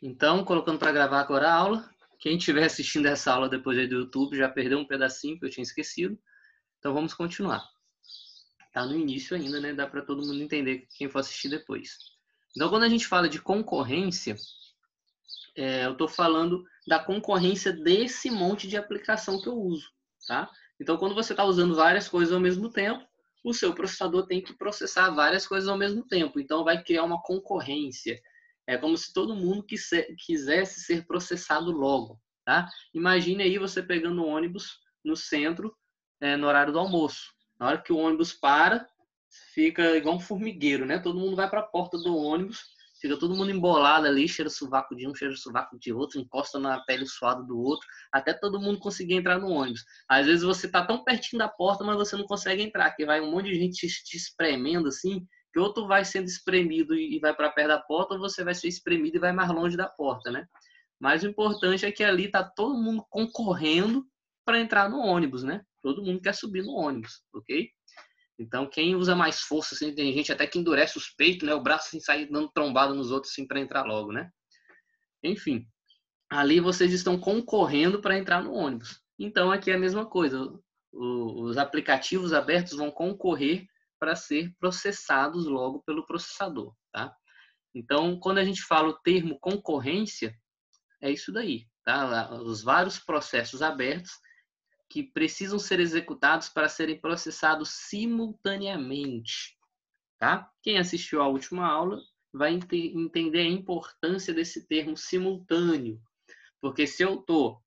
Então, colocando para gravar agora a aula. Quem estiver assistindo essa aula depois aí do YouTube já perdeu um pedacinho que eu tinha esquecido. Então, vamos continuar. Tá no início ainda, né? Dá para todo mundo entender quem for assistir depois. Então, quando a gente fala de concorrência, eu estou falando da concorrência desse monte de aplicação que eu uso, tá? Então, quando você está usando várias coisas ao mesmo tempo, o seu processador tem que processar várias coisas ao mesmo tempo. Então, vai criar uma concorrência. É como se todo mundo quisesse ser processado logo, tá? Imagine aí você pegando um ônibus no centro, no horário do almoço. Na hora que o ônibus para, fica igual um formigueiro, né? Todo mundo vai para a porta do ônibus, fica todo mundo embolado ali, cheira o sovaco de um, cheira o sovaco de outro, encosta na pele suada do outro, até todo mundo conseguir entrar no ônibus. Às vezes você tá tão pertinho da porta, mas você não consegue entrar, porque vai um monte de gente te espremendo assim, que ou tu vai sendo espremido e vai para perto da porta, ou você vai ser espremido e vai mais longe da porta, né? Mas o importante é que ali tá todo mundo concorrendo para entrar no ônibus, né? Todo mundo quer subir no ônibus, ok? Então, quem usa mais força, assim, tem gente até que endurece os peitos, né? O braço assim, sai dando trombada nos outros assim, para entrar logo, né? Enfim, ali vocês estão concorrendo para entrar no ônibus. Então, aqui é a mesma coisa. Os aplicativos abertos vão concorrer para ser processados logo pelo processador, tá? Então, quando a gente fala o termo concorrência, é isso daí, tá? Os vários processos abertos que precisam ser executados para serem processados simultaneamente, tá? Quem assistiu à última aula vai entender a importância desse termo simultâneo, porque se eu estou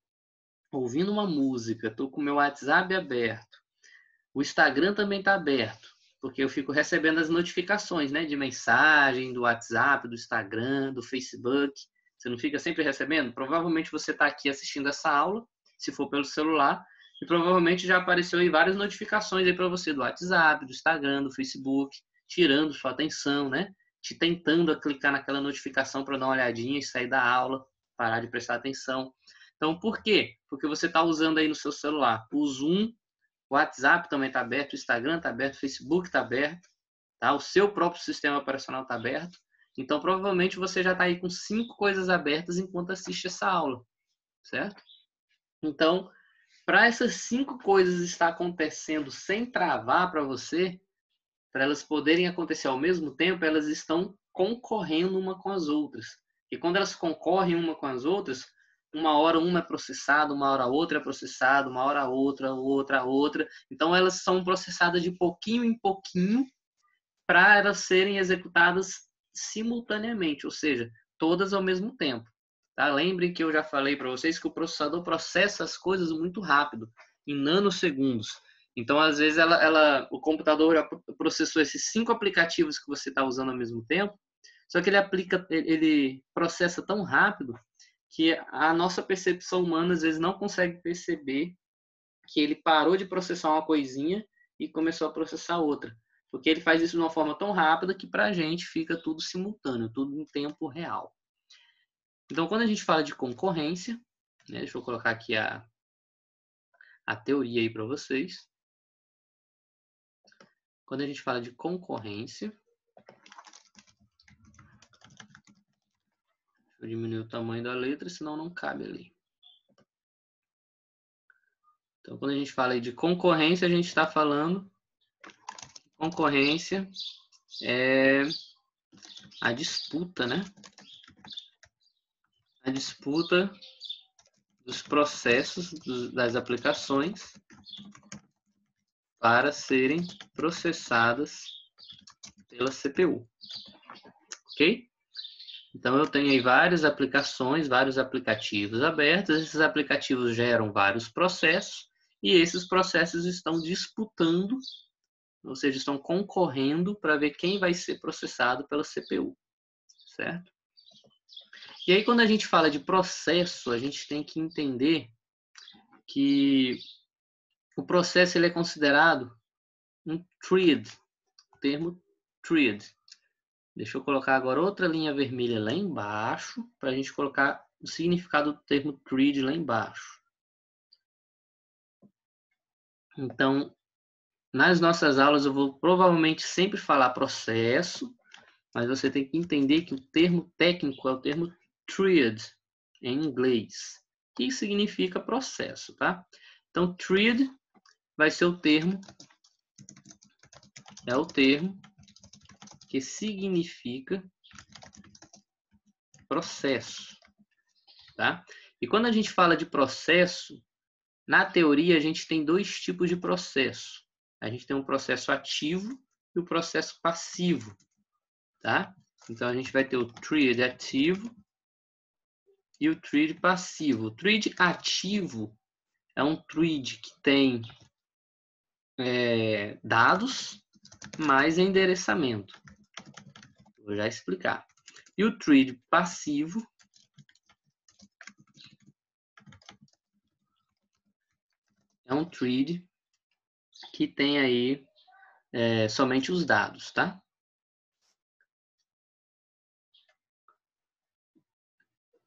ouvindo uma música, estou com o meu WhatsApp aberto, o Instagram também está aberto, porque eu fico recebendo as notificações, né, de mensagem do WhatsApp, do Instagram, do Facebook. Você não fica sempre recebendo? Provavelmente você está aqui assistindo essa aula, se for pelo celular, e provavelmente já apareceu aí várias notificações aí para você do WhatsApp, do Instagram, do Facebook, tirando sua atenção, né? Te tentando a clicar naquela notificação para dar uma olhadinha e sair da aula, parar de prestar atenção. Então, por quê? Porque você está usando aí no seu celular o Zoom, o WhatsApp também está aberto, o Instagram está aberto, o Facebook está aberto, tá? O seu próprio sistema operacional está aberto. Então, provavelmente você já está aí com 5 coisas abertas enquanto assiste essa aula, certo? Então, para essas 5 coisas estar acontecendo sem travar para você, para elas poderem acontecer ao mesmo tempo, elas estão concorrendo uma com as outras. E quando elas concorrem uma com as outras, uma hora uma é processada, uma hora outra é processada, uma hora outra. Então elas são processadas de pouquinho em pouquinho para elas serem executadas simultaneamente, ou seja, todas ao mesmo tempo. Tá? Lembrem que eu já falei para vocês que o processador processa as coisas muito rápido, em nanosegundos. Então, às vezes, o computador já processou esses 5 aplicativos que você está usando ao mesmo tempo, só que ele processa tão rápido que a nossa percepção humana, às vezes, não consegue perceber que ele parou de processar uma coisinha e começou a processar outra. Porque ele faz isso de uma forma tão rápida que para a gente fica tudo simultâneo, tudo em tempo real. Então, quando a gente fala de concorrência, né, deixa eu colocar aqui a teoria aí para vocês. Quando a gente fala de concorrência, deixa eu diminuir o tamanho da letra, senão não cabe ali. Então, quando a gente fala aí de concorrência, a gente está falando que concorrência é a disputa, né? A disputa dos processos das aplicações para serem processadas pela CPU, ok? Então eu tenho aí várias aplicações, vários aplicativos abertos, esses aplicativos geram vários processos e esses processos estão disputando, ou seja, estão concorrendo para ver quem vai ser processado pela CPU, certo? E aí quando a gente fala de processo, a gente tem que entender que o processo ele é considerado um thread, o termo thread. Deixa eu colocar agora outra linha vermelha lá embaixo, para a gente colocar o significado do termo thread lá embaixo. Então, nas nossas aulas eu vou provavelmente sempre falar processo, mas você tem que entender que o termo técnico é o termo thread em inglês, que significa processo, tá? Então, thread vai ser o termo que significa processo, tá? E quando a gente fala de processo, na teoria a gente tem dois tipos de processo. A gente tem um processo ativo e o processo passivo, tá? Então a gente vai ter o thread ativo e o thread passivo. O thread ativo é um thread que tem dados mais endereçamento. Vou já explicar. E o thread passivo é um thread que tem aí somente os dados, tá?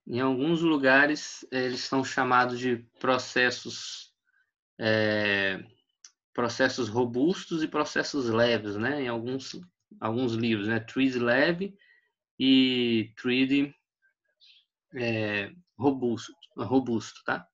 Em alguns lugares, eles são chamados de processos robustos e processos leves, né? Em alguns livros, né? Thread leve e thread robusto, tá?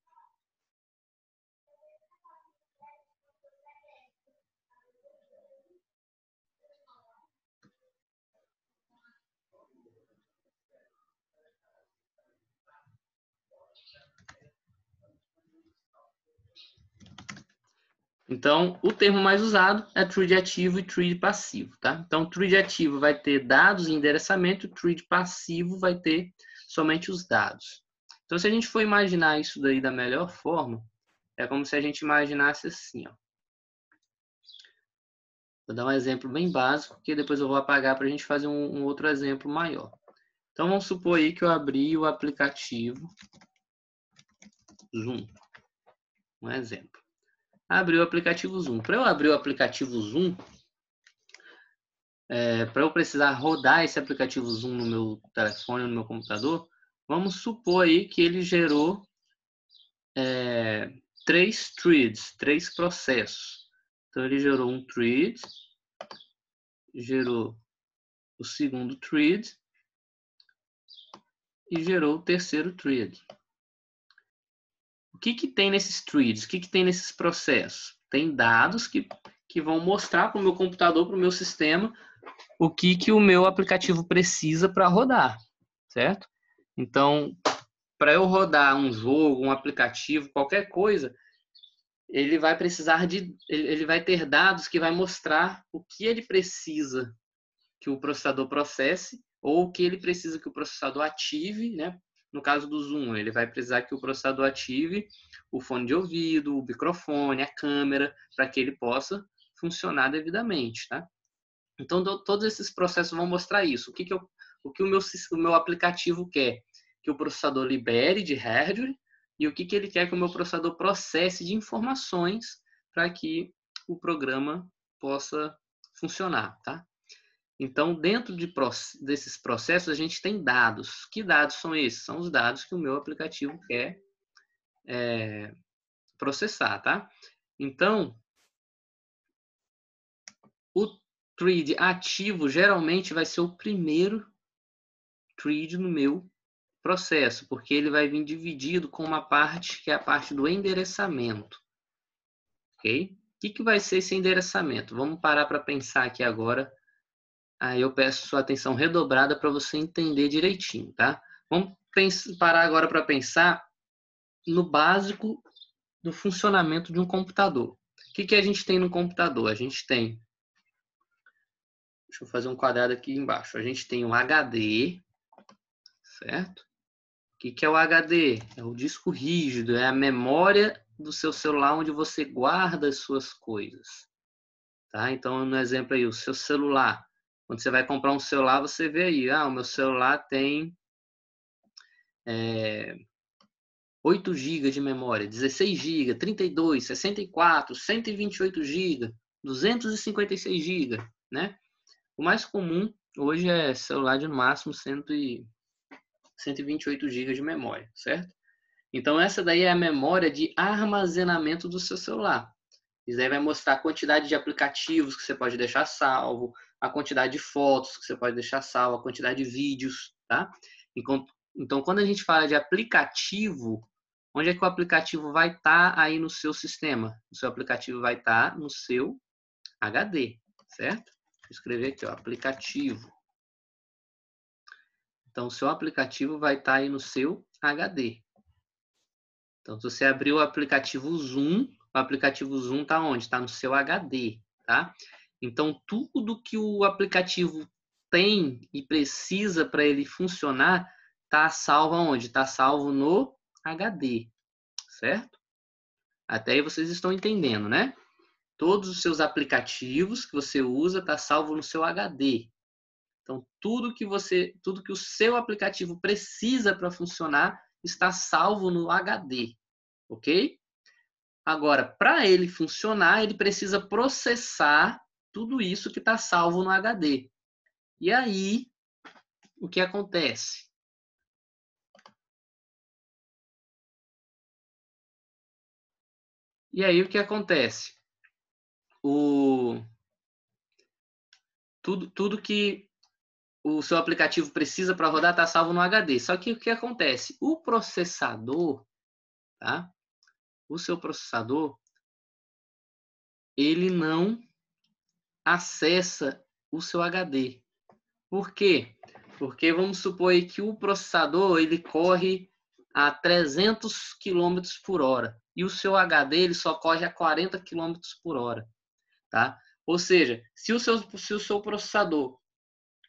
Então, o termo mais usado é thread ativo e thread passivo, tá? Então, o thread ativo vai ter dados e endereçamento, o thread passivo vai ter somente os dados. Então, se a gente for imaginar isso daí da melhor forma, é como se a gente imaginasse assim, ó. Vou dar um exemplo bem básico, que depois eu vou apagar para a gente fazer um outro exemplo maior. Então, vamos supor aí que eu abri o aplicativo Zoom. Um exemplo. Abri o aplicativo Zoom. Para eu abrir o aplicativo Zoom, para eu precisar rodar esse aplicativo Zoom no meu telefone, no meu computador, vamos supor aí que ele gerou 3 threads, 3 processos. Então, ele gerou um thread, gerou o segundo thread e gerou o terceiro thread. O que tem nesses threads? O que tem nesses processos? Tem dados que vão mostrar para o meu computador, para o meu sistema, o que o meu aplicativo precisa para rodar, certo? Então, para eu rodar um jogo, um aplicativo, qualquer coisa, ele vai ter dados que vai mostrar o que ele precisa que o processador processe ou o que ele precisa que o processador ative, né? No caso do Zoom, ele vai precisar que o processador ative o fone de ouvido, o microfone, a câmera, para que ele possa funcionar devidamente, tá? Então, todos esses processos vão mostrar isso. O que o meu aplicativo quer? Que o processador libere de hardware e o que ele quer que o meu processador processe de informações para que o programa possa funcionar, tá? Então, dentro desses processos, a gente tem dados. Que dados são esses? São os dados que o meu aplicativo quer processar, tá? Então, o thread ativo geralmente vai ser o primeiro thread no meu processo, porque ele vai vir dividido com uma parte que é a parte do endereçamento. Ok? O que vai ser esse endereçamento? Vamos parar para pensar aqui agora. Aí eu peço sua atenção redobrada para você entender direitinho, tá? Vamos parar agora para pensar no básico do funcionamento de um computador. O que a gente tem no computador? A gente tem... Deixa eu fazer um quadrado aqui embaixo. A gente tem um HD, certo? O que é o HD? É o disco rígido, é a memória do seu celular onde você guarda as suas coisas. Tá? Então, no exemplo aí, o seu celular. Quando você vai comprar um celular, você vê aí, o meu celular tem 8 GB de memória, 16 GB, 32, 64, 128 GB, 256 GB, né? O mais comum hoje é celular de no máximo 128 GB de memória, certo? Então, essa daí é a memória de armazenamento do seu celular. Isso aí vai mostrar a quantidade de aplicativos que você pode deixar salvo, a quantidade de fotos que você pode deixar salvo, a quantidade de vídeos, tá? Então, quando a gente fala de aplicativo, onde é que o aplicativo vai estar aí no seu sistema? O seu aplicativo vai estar no seu HD, certo? Vou escrever aqui, ó, aplicativo. Então, o seu aplicativo vai estar aí no seu HD. Então, se você abrir o aplicativo Zoom está onde? Está no seu HD, tá? Então, tudo que o aplicativo tem e precisa para ele funcionar está salvo aonde? Está salvo no HD, certo? Até aí vocês estão entendendo, né? Todos os seus aplicativos que você usa está salvo no seu HD. Então, tudo que o seu aplicativo precisa para funcionar está salvo no HD, ok? Agora, para ele funcionar, ele precisa processar tudo isso que está salvo no HD. E aí, o que acontece? Tudo que o seu aplicativo precisa para rodar está salvo no HD. Só que o que acontece? O processador, tá? O seu processador, ele não acessa o seu HD. Por quê? Porque vamos supor aí que o processador ele corre a 300 km por hora e o seu HD ele só corre a 40 km por hora, tá? Ou seja, se o seu processador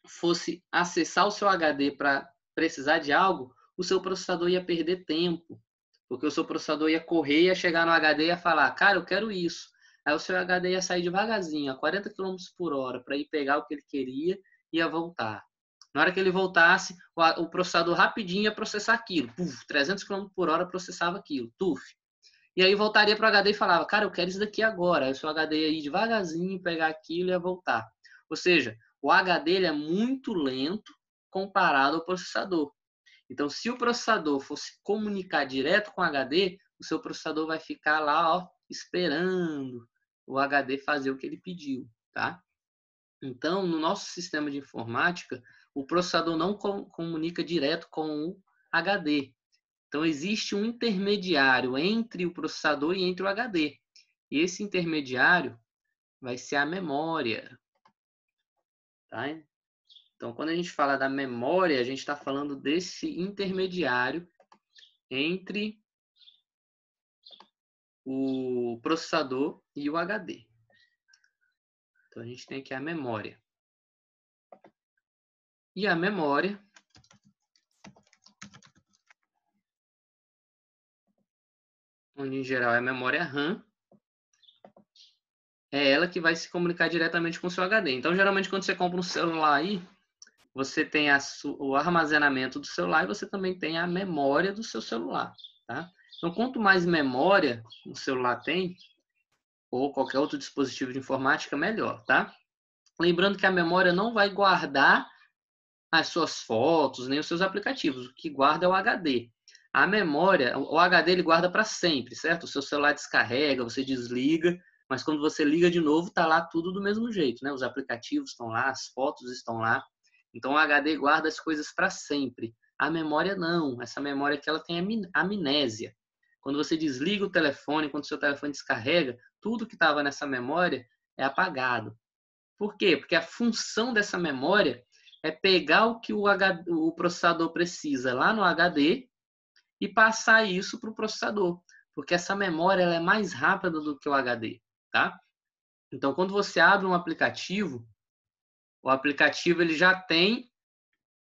fosse acessar o seu HD para precisar de algo, o seu processador ia perder tempo, porque o seu processador ia correr, ia chegar no HD e ia falar, cara, eu quero isso. Aí o seu HD ia sair devagarzinho, a 40 km por hora, para ir pegar o que ele queria e ia voltar. Na hora que ele voltasse, o processador rapidinho ia processar aquilo. 300 km por hora processava aquilo. Tuf. E aí voltaria para o HD e falava, cara, eu quero isso daqui agora. Aí o seu HD ia ir devagarzinho, pegar aquilo e ia voltar. Ou seja, o HD ele é muito lento comparado ao processador. Então, se o processador fosse comunicar direto com o HD, o seu processador vai ficar lá, ó, esperando o HD fazer o que ele pediu, tá? Então, no nosso sistema de informática, o processador não comunica direto com o HD. Então, existe um intermediário entre o processador e entre o HD. E esse intermediário vai ser a memória, tá? Então, quando a gente fala da memória, a gente está falando desse intermediário entre o processador e o HD. Então, a gente tem aqui a memória. E a memória onde em geral é a memória RAM, é ela que vai se comunicar diretamente com o seu HD. Então, geralmente, quando você compra um celular aí, você tem o armazenamento do celular e você também tem a memória do seu celular, tá? Então, quanto mais memória o celular tem, ou qualquer outro dispositivo de informática, melhor, tá? Lembrando que a memória não vai guardar as suas fotos, nem os seus aplicativos. O que guarda é o HD. A memória, o HD ele guarda para sempre, certo? O seu celular descarrega, você desliga, mas quando você liga de novo, está lá tudo do mesmo jeito, né? Os aplicativos estão lá, as fotos estão lá. Então o HD guarda as coisas para sempre. A memória não. Essa memória aqui ela tem amnésia. Quando você desliga o telefone, quando o seu telefone descarrega, tudo que estava nessa memória é apagado. Por quê? Porque a função dessa memória é pegar o que o processador precisa lá no HD e passar isso para o processador. Porque essa memória ela é mais rápida do que o HD, tá? Então, quando você abre um aplicativo, o aplicativo ele já tem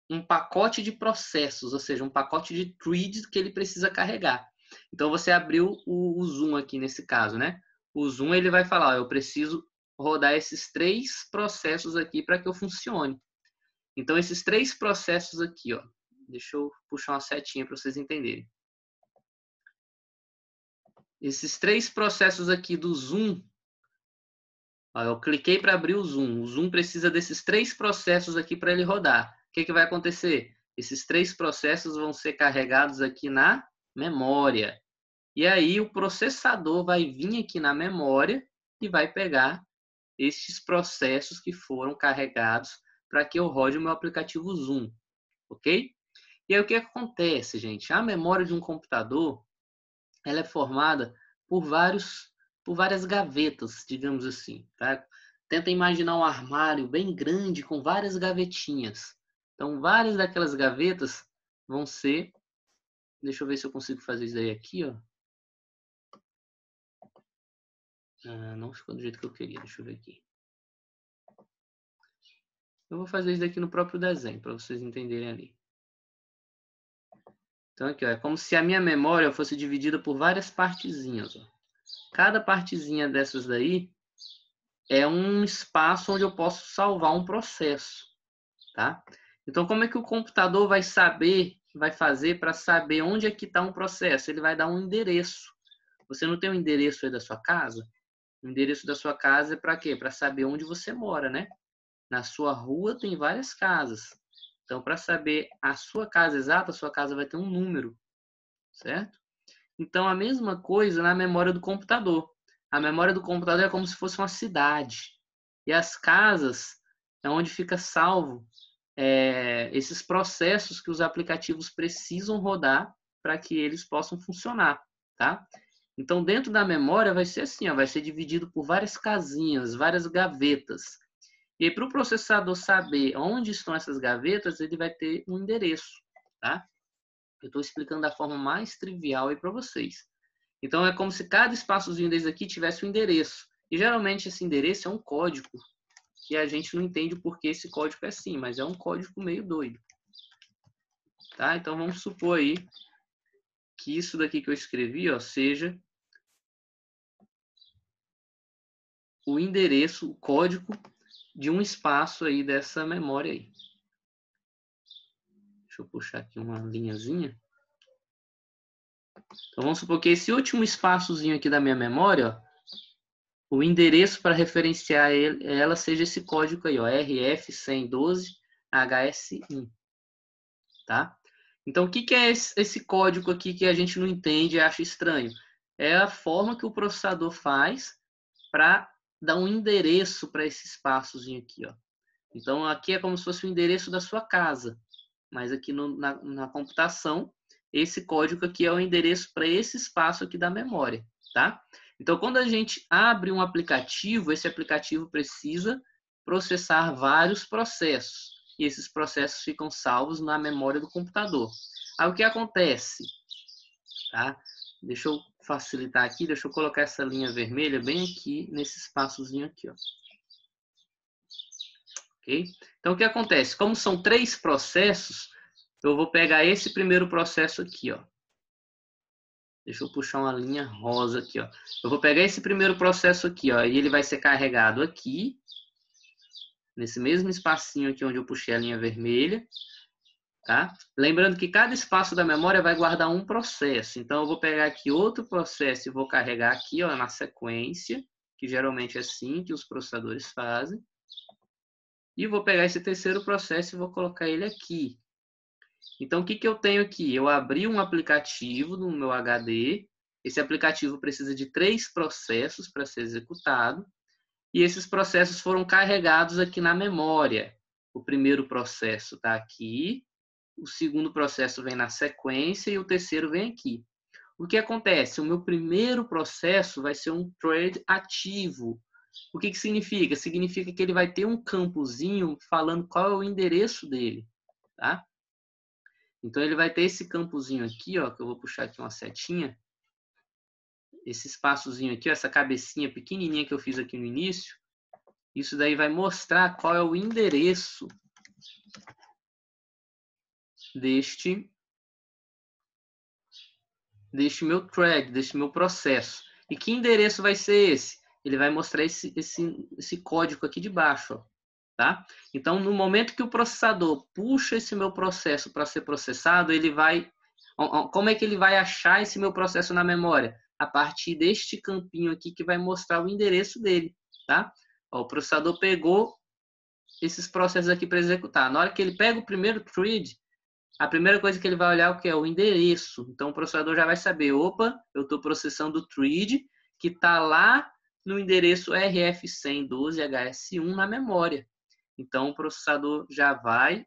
um pacote de processos, ou seja, um pacote de threads que ele precisa carregar. Então, você abriu o Zoom aqui nesse caso, né? O Zoom ele vai falar, ó, eu preciso rodar esses 3 processos aqui para que eu funcione. Então, esses 3 processos aqui, ó, deixa eu puxar uma setinha para vocês entenderem. Esses 3 processos aqui do Zoom, ó, eu cliquei para abrir o Zoom precisa desses 3 processos aqui para ele rodar. O que vai acontecer? Esses 3 processos vão ser carregados aqui na memória. E aí o processador vai vir aqui na memória e vai pegar estes processos que foram carregados para que eu rode o meu aplicativo Zoom, ok? E aí o que acontece, gente? A memória de um computador, ela é formada por várias gavetas, digamos assim, tá? Tenta imaginar um armário bem grande com várias gavetinhas. Então, várias daquelas gavetas vão ser... Deixa eu ver se eu consigo fazer isso daí aqui, ó. Não ficou do jeito que eu queria, deixa eu ver aqui. Eu vou fazer isso daqui no próprio desenho, para vocês entenderem ali. Então aqui, ó, é como se a minha memória fosse dividida por várias partezinhas, ó. Cada partezinha dessas daí é um espaço onde eu posso salvar um processo, tá? Então, como é que o computador vai fazer para saber onde é que está um processo? Ele vai dar um endereço. Você não tem um endereço aí da sua casa? O endereço da sua casa é para quê? Para saber onde você mora, né? Na sua rua tem várias casas. Então, para saber a sua casa exata, a sua casa vai ter um número, certo? Então, a mesma coisa na memória do computador. A memória do computador é como se fosse uma cidade. E as casas é onde fica salvo esses processos que os aplicativos precisam rodar para que eles possam funcionar, tá? Então, dentro da memória vai ser assim, ó, vai ser dividido por várias casinhas, várias gavetas. E aí, para o processador saber onde estão essas gavetas, ele vai ter um endereço, tá? Eu estou explicando da forma mais trivial aí para vocês. Então, é como se cada espaçozinho desse aqui tivesse um endereço. E, geralmente, esse endereço é um código que a gente não entende o porquê esse código é assim, mas é um código meio doido. Tá? Então, vamos supor aí que isso daqui que eu escrevi, ó, seja o endereço, o código de um espaço aí dessa memória aí. Deixa eu puxar aqui uma linhazinha. Então, vamos supor que esse último espaçozinho aqui da minha memória, ó, o endereço para referenciar ela seja esse código aí, ó, RF112HS1, tá? Então, o que é esse código aqui que a gente não entende e acha estranho? É a forma que o processador faz para dar um endereço para esse espaçozinho aqui, ó. Então, aqui é como se fosse o endereço da sua casa, mas aqui na computação, esse código aqui é o endereço para esse espaço aqui da memória, tá? Então, quando a gente abre um aplicativo, esse aplicativo precisa processar vários processos. E esses processos ficam salvos na memória do computador. Aí, o que acontece? Tá? Deixa eu facilitar aqui, deixa eu colocar essa linha vermelha bem aqui, nesse espaçozinho aqui, ó. Ok? Então, o que acontece? Como são 3 processos, eu vou pegar esse primeiro processo aqui, ó. Deixa eu puxar uma linha rosa aqui, ó. Eu vou pegar esse primeiro processo aqui, ó, e ele vai ser carregado aqui, nesse mesmo espacinho aqui onde eu puxei a linha vermelha, tá? Lembrando que cada espaço da memória vai guardar um processo. Então, eu vou pegar aqui outro processo e vou carregar aqui, ó, na sequência, que geralmente é assim que os processadores fazem. E vou pegar esse terceiro processo e vou colocar ele aqui. Então, o que eu tenho aqui? Eu abri um aplicativo no meu HD. Esse aplicativo precisa de 3 processos para ser executado. E esses processos foram carregados aqui na memória. O primeiro processo está aqui. O segundo processo vem na sequência e o terceiro vem aqui. O que acontece? O meu primeiro processo vai ser um thread ativo. O que significa? Significa que ele vai ter um campozinho falando qual é o endereço dele, tá? Então, ele vai ter esse campozinho aqui, ó, que eu vou puxar aqui uma setinha. Esse espaçozinho aqui, ó, essa cabecinha pequenininha que eu fiz aqui no início. Isso daí vai mostrar qual é o endereço deste meu thread, deste meu processo. E que endereço vai ser esse? Ele vai mostrar esse código aqui de baixo, ó, tá? Então, no momento que o processador puxa esse meu processo para ser processado, ele vai... Como é que ele vai achar esse meu processo na memória? A partir deste campinho aqui que vai mostrar o endereço dele, tá? Ó, o processador pegou esses processos aqui para executar. Na hora que ele pega o primeiro thread, a primeira coisa que ele vai olhar é o que é o endereço. Então, o processador já vai saber, opa, eu estou processando o thread que está lá no endereço RF112HS1 na memória. Então, o processador já vai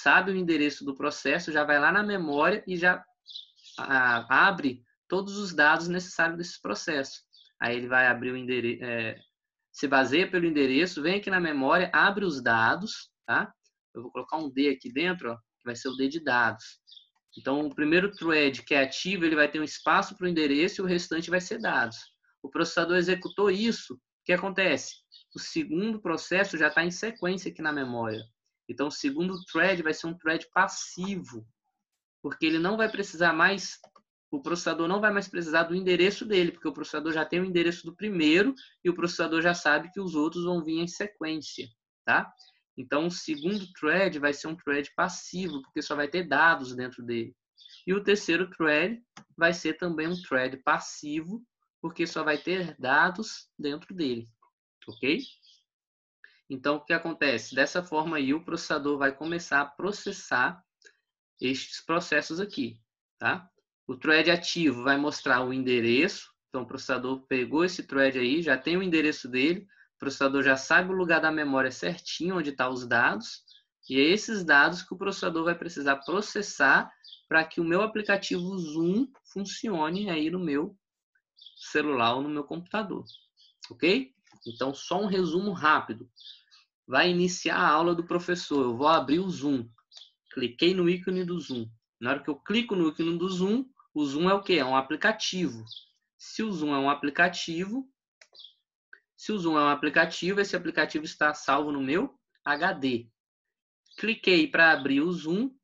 sabe o endereço do processo, já vai lá na memória e já abre todos os dados necessários desse processo. Aí ele vai abrir o endereço, se baseia pelo endereço, vem aqui na memória, abre os dados, tá? Eu vou colocar um D aqui dentro, ó, que vai ser o D de dados. Então, o primeiro thread que é ativo, ele vai ter um espaço para o endereço e o restante vai ser dados. O processador executou isso, o que acontece? O segundo processo já está em sequência aqui na memória. Então, o segundo thread vai ser um thread passivo, porque ele não vai precisar mais, o processador não vai mais precisar do endereço dele, porque o processador já tem o endereço do primeiro e o processador já sabe que os outros vão vir em sequência, tá? Então, o segundo thread vai ser um thread passivo, porque só vai ter dados dentro dele. E o terceiro thread vai ser também um thread passivo, porque só vai ter dados dentro dele, ok? Então, o que acontece? Dessa forma aí, o processador vai começar a processar estes processos aqui, tá? O thread ativo vai mostrar o endereço, então o processador pegou esse thread aí, já tem o endereço dele, o processador já sabe o lugar da memória certinho, onde estão os dados, e é esses dados que o processador vai precisar processar para que o meu aplicativo Zoom funcione aí no meu celular ou no meu computador, ok? Então, só um resumo rápido. Vai iniciar a aula do professor, eu vou abrir o Zoom. Cliquei no ícone do Zoom. Na hora que eu clico no ícone do Zoom, o Zoom é o quê? É um aplicativo. Se o Zoom é um aplicativo, esse aplicativo está salvo no meu HD. Cliquei para abrir o Zoom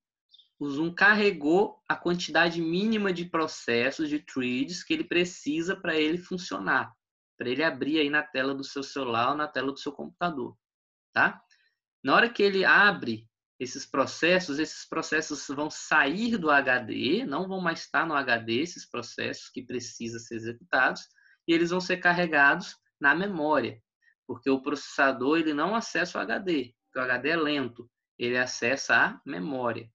carregou a quantidade mínima de processos, de threads, que ele precisa para ele funcionar, para ele abrir aí na tela do seu celular ou na tela do seu computador, tá? Na hora que ele abre esses processos vão sair do HD, não vão mais estar no HD, esses processos que precisam ser executados, e eles vão ser carregados na memória, porque o processador ele não acessa o HD, porque o HD é lento, ele acessa a memória.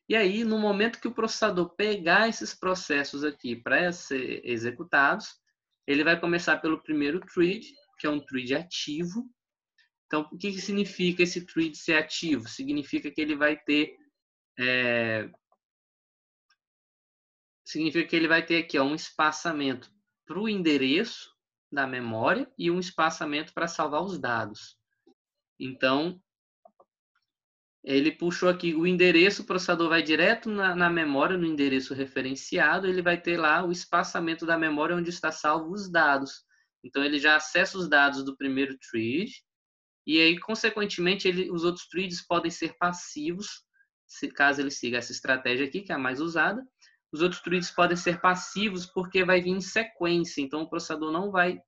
E aí, no momento que o processador pegar esses processos aqui para ser executados, ele vai começar pelo primeiro thread, que é um thread ativo. Então, o que significa esse thread ser ativo? Significa que ele vai ter aqui ó, um espaçamento para o endereço da memória e um espaçamento para salvar os dados. Então, ele puxou aqui o endereço, o processador vai direto na memória, no endereço referenciado, ele vai ter lá o espaçamento da memória onde está salvo os dados. Então, ele já acessa os dados do primeiro thread, e aí, consequentemente, os outros threads podem ser passivos, caso ele siga essa estratégia aqui, que é a mais usada. Os outros threads podem ser passivos porque vai vir em sequência, então o processador não vai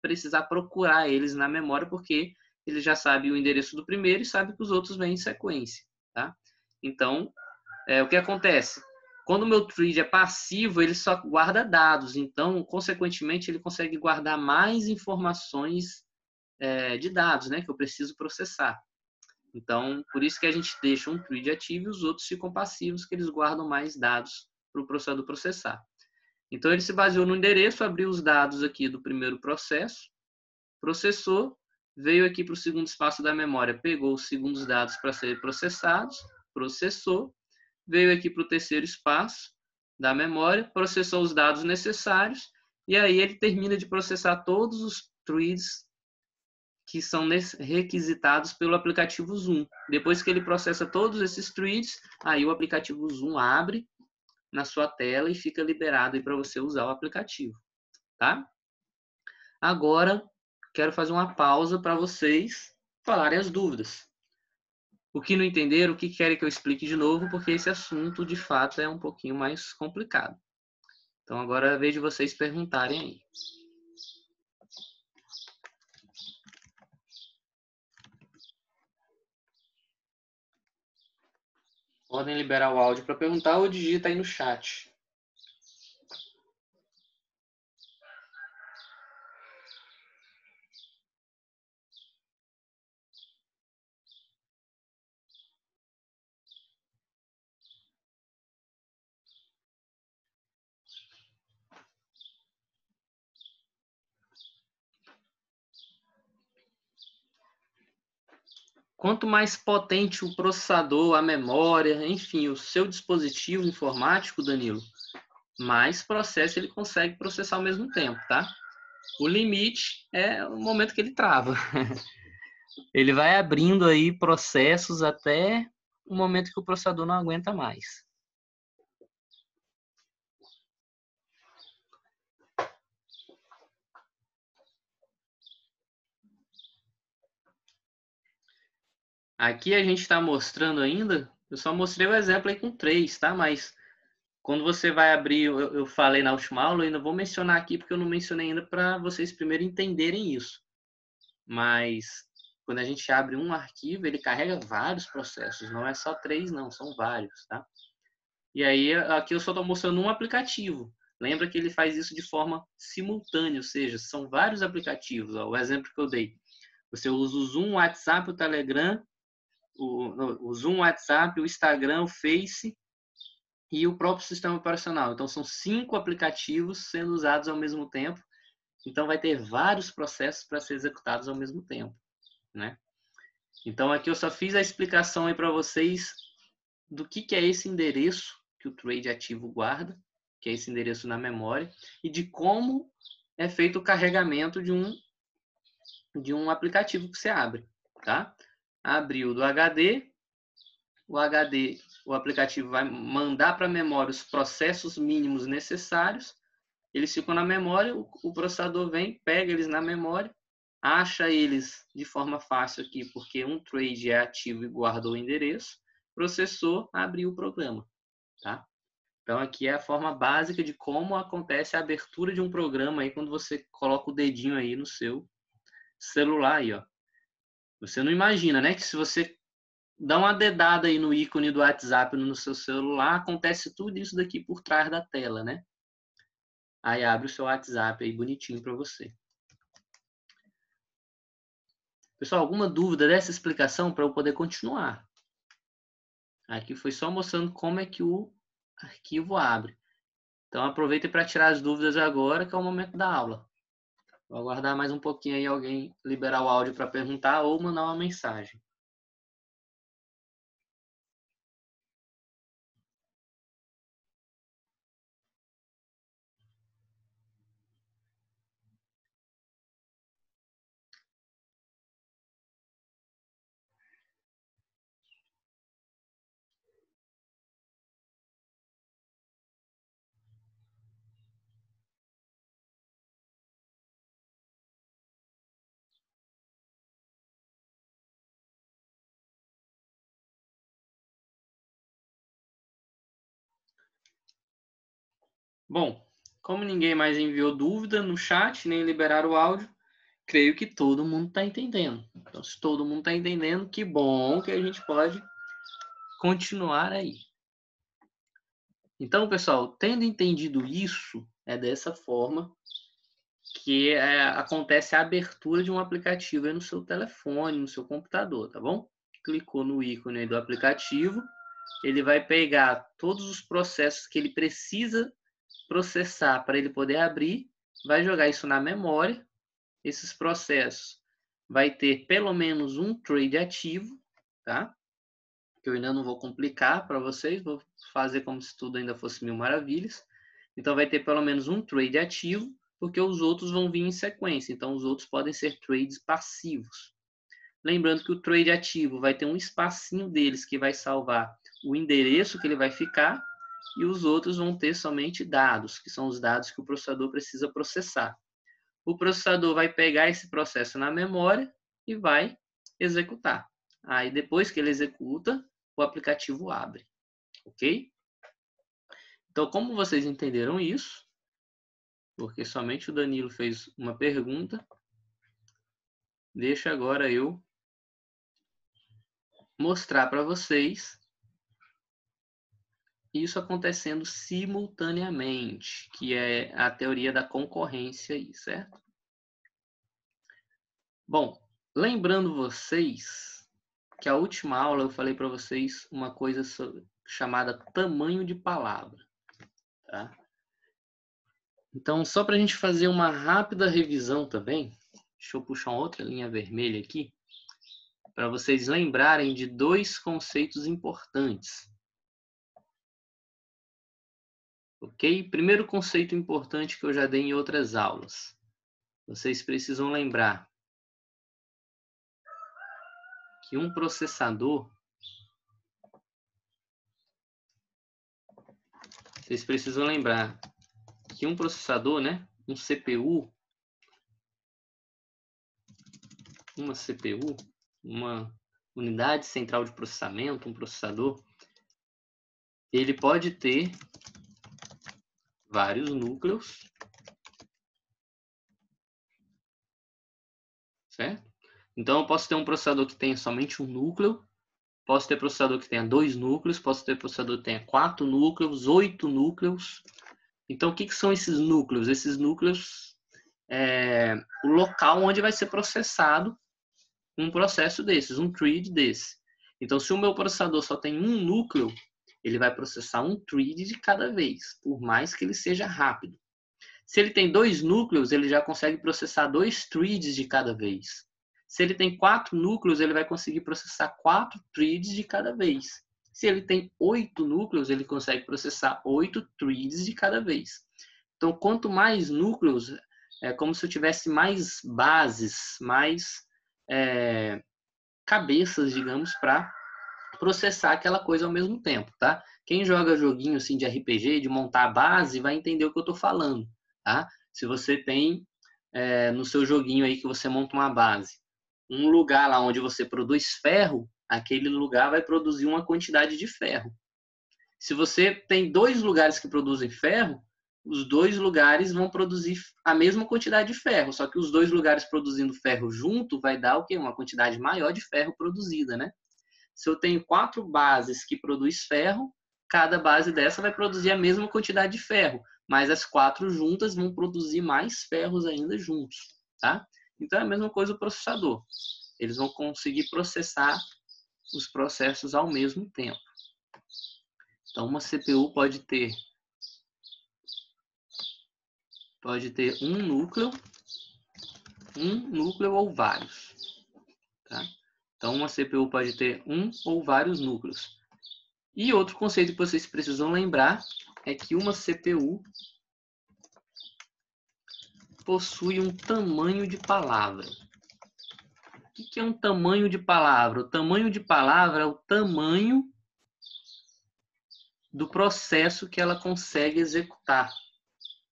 precisar procurar eles na memória, porque ele já sabe o endereço do primeiro e sabe que os outros vêm em sequência, tá? Então, o que acontece? Quando o meu thread é passivo, ele só guarda dados, então, consequentemente, ele consegue guardar mais informações de dados, né, que eu preciso processar. Então, por isso que a gente deixa um thread ativo e os outros ficam passivos, que eles guardam mais dados para o processador processar. Então, ele se baseou no endereço, abriu os dados aqui do primeiro processo, processou, veio aqui para o segundo espaço da memória, pegou os segundos dados para serem processados, processou, veio aqui para o terceiro espaço da memória, processou os dados necessários, e aí ele termina de processar todos os threads que são requisitados pelo aplicativo Zoom. Depois que ele processa todos esses threads, aí o aplicativo Zoom abre na sua tela e fica liberado para você usar o aplicativo, tá? Agora, quero fazer uma pausa para vocês falarem as dúvidas. O que não entenderam, o que querem que eu explique de novo, porque esse assunto, de fato, é um pouquinho mais complicado. Então, agora é a vez de vocês perguntarem aí. Podem liberar o áudio para perguntar ou digita aí no chat. Quanto mais potente o processador, a memória, enfim, o seu dispositivo informático, Danilo, mais processo ele consegue processar ao mesmo tempo, tá? O limite é o momento que ele trava. Ele vai abrindo aí processos até o momento que o processador não aguenta mais. Aqui a gente está mostrando ainda, eu só mostrei o exemplo aí com 3, tá? Mas quando você vai abrir, eu falei na última aula, eu ainda vou mencionar aqui, porque eu não mencionei ainda para vocês primeiro entenderem isso. Mas quando a gente abre um arquivo, ele carrega vários processos, não é só 3 não, são vários, tá? E aí aqui eu só estou mostrando um aplicativo. Lembra que ele faz isso de forma simultânea, ou seja, são vários aplicativos. Ó, o exemplo que eu dei. Você usa o Zoom, o WhatsApp, o Telegram, o Zoom, o WhatsApp, o Instagram, o Face e o próprio sistema operacional. Então são 5 aplicativos sendo usados ao mesmo tempo. Então vai ter vários processos para ser executados ao mesmo tempo, né? Então aqui eu só fiz a explicação aí para vocês do que é esse endereço que o trade ativo guarda, que é esse endereço na memória, e de como é feito o carregamento de um aplicativo que você abre, tá? Abriu do HD, o aplicativo vai mandar para a memória os processos mínimos necessários, eles ficam na memória, o processador vem, pega eles na memória, acha eles de forma fácil aqui, porque um trade é ativo e guardou o endereço, processou, abriu o programa, tá? Então aqui é a forma básica de como acontece a abertura de um programa aí quando você coloca o dedinho aí no seu celular aí, ó. Você não imagina, né, que se você dá uma dedada aí no ícone do WhatsApp no seu celular, acontece tudo isso daqui por trás da tela, né? Aí abre o seu WhatsApp aí bonitinho para você. Pessoal, alguma dúvida dessa explicação para eu poder continuar? Aqui foi só mostrando como é que o arquivo abre. Então aproveita para tirar as dúvidas agora, que é o momento da aula. Vou aguardar mais um pouquinho aí alguém liberar o áudio para perguntar ou mandar uma mensagem. Bom, como ninguém mais enviou dúvida no chat, nem liberaram o áudio, creio que todo mundo está entendendo. Então, se todo mundo está entendendo, que bom que a gente pode continuar aí. Então, pessoal, tendo entendido isso, é dessa forma que acontece a abertura de um aplicativo aí no seu telefone, no seu computador, tá bom? Clicou no ícone aí do aplicativo, ele vai pegar todos os processos que ele precisa processar para ele poder abrir, vai jogar isso na memória. Esses processos vai ter pelo menos um trade ativo, tá? Que eu ainda não vou complicar para vocês, vou fazer como se tudo ainda fosse mil maravilhas. Então vai ter pelo menos um trade ativo, porque os outros vão vir em sequência. Então os outros podem ser trades passivos. Lembrando que o trade ativo vai ter um espacinho deles que vai salvar o endereço que ele vai ficar, e os outros vão ter somente dados, que são os dados que o processador precisa processar. O processador vai pegar esse processo na memória e vai executar. Aí depois que ele executa, o aplicativo abre, ok? Então, como vocês entenderam isso, porque somente o Danilo fez uma pergunta, deixa agora eu mostrar para vocês isso acontecendo simultaneamente, que é a teoria da concorrência aí, certo? Bom, lembrando vocês que a última aula eu falei para vocês uma coisa chamada tamanho de palavra, tá? Então, só para a gente fazer uma rápida revisão também, deixa eu puxar uma outra linha vermelha aqui, para vocês lembrarem de dois conceitos importantes. Ok? Primeiro conceito importante que eu já dei em outras aulas. Vocês precisam lembrar que um processador... Vocês precisam lembrar que um processador, né? Um CPU... Uma CPU, uma unidade central de processamento, um processador, ele pode ter vários núcleos, certo? Então, eu posso ter um processador que tenha somente um núcleo, posso ter processador que tenha 2 núcleos, posso ter processador que tenha 4 núcleos, 8 núcleos. Então, o que são esses núcleos? Esses núcleos é o local onde vai ser processado um processo desses, um thread desse. Então, se o meu processador só tem um núcleo, ele vai processar um thread de cada vez, por mais que ele seja rápido. Se ele tem 2 núcleos, ele já consegue processar 2 threads de cada vez. Se ele tem 4 núcleos, ele vai conseguir processar 4 threads de cada vez. Se ele tem 8 núcleos, ele consegue processar 8 threads de cada vez. Então, quanto mais núcleos, é como se eu tivesse mais bases, mais cabeças, digamos, para processar aquela coisa ao mesmo tempo, tá? Quem joga joguinho assim de RPG, de montar a base, vai entender o que eu estou falando, tá? Se você tem no seu joguinho aí que você monta uma base, um lugar lá onde você produz ferro, aquele lugar vai produzir uma quantidade de ferro. Se você tem 2 lugares que produzem ferro, os 2 lugares vão produzir a mesma quantidade de ferro, só que os 2 lugares produzindo ferro junto vai dar o quê? Uma quantidade maior de ferro produzida, né? Se eu tenho 4 bases que produzem ferro, cada base dessa vai produzir a mesma quantidade de ferro, mas as 4 juntas vão produzir mais ferros ainda juntos, tá? Então é a mesma coisa o processador. Eles vão conseguir processar os processos ao mesmo tempo. Então uma CPU pode ter um núcleo ou vários, tá? Então uma CPU pode ter um ou vários núcleos. E outro conceito que vocês precisam lembrar é que uma CPU possui um tamanho de palavra. O que é um tamanho de palavra? O tamanho de palavra é o tamanho do processo que ela consegue executar,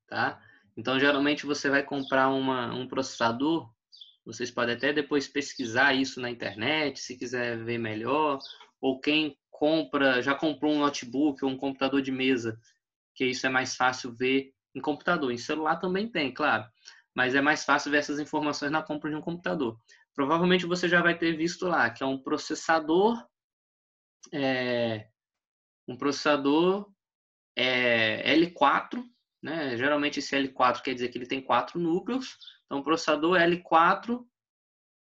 tá? Então, geralmente, você vai comprar um processador, vocês podem até depois pesquisar isso na internet, se quiser ver melhor, ou quem já comprou um notebook ou um computador de mesa, que isso é mais fácil ver em computador. Em celular também tem, claro, mas é mais fácil ver essas informações na compra de um computador. Provavelmente você já vai ter visto lá, que é um processador L4, né? Geralmente esse L4 quer dizer que ele tem 4 núcleos, então processador L4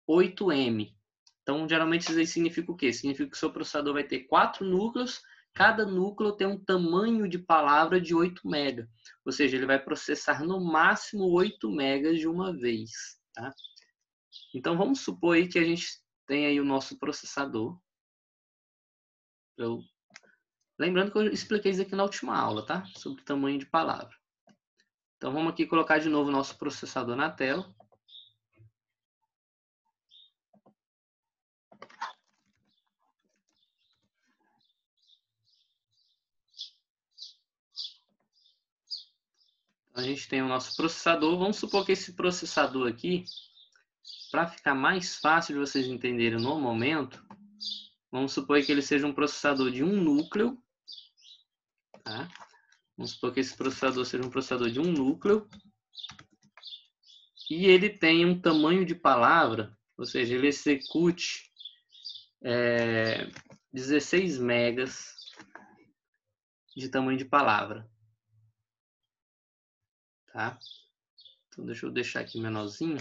8M. Então, geralmente isso aí significa o quê? Significa que o seu processador vai ter 4 núcleos, cada núcleo tem um tamanho de palavra de 8 MB. Ou seja, ele vai processar no máximo 8 MB de uma vez, tá? Então, vamos supor aí que a gente tem aí o nosso processador. Lembrando que eu expliquei isso aqui na última aula, tá? Sobre o tamanho de palavra. Então, vamos aqui colocar de novo o nosso processador na tela. A gente tem o nosso processador. Vamos supor que esse processador aqui, para ficar mais fácil de vocês entenderem no momento, vamos supor que ele seja um processador de um núcleo. Tá? Vamos supor que esse processador seja um processador de um núcleo. E ele tem um tamanho de palavra, ou seja, ele execute 16 megas de tamanho de palavra. Tá? Então, deixa eu deixar aqui menorzinho.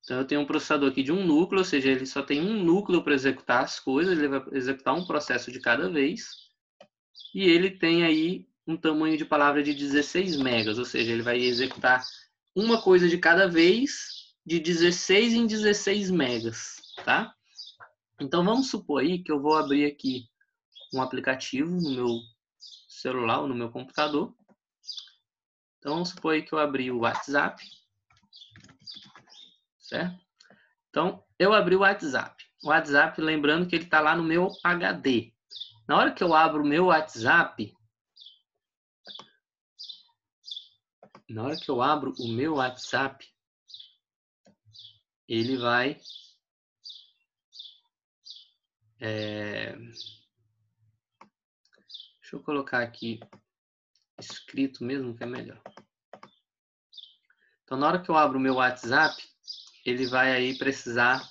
Então, eu tenho um processador aqui de um núcleo, ou seja, ele só tem um núcleo para executar as coisas, ele vai executar um processo de cada vez. E ele tem aí um tamanho de palavra de 16 megas, ou seja, ele vai executar uma coisa de cada vez, de 16 em 16 megas, tá? Então, vamos supor aí que eu vou abrir aqui um aplicativo no meu celular ou no meu computador. Então, vamos supor aí que eu abri o WhatsApp, certo? Então, eu abri o WhatsApp. O WhatsApp, lembrando que ele está lá no meu HD. Na hora que eu abro o meu WhatsApp, ele vai... Deixa eu colocar aqui escrito mesmo, que é melhor. Então, na hora que eu abro o meu WhatsApp, ele vai aí precisar,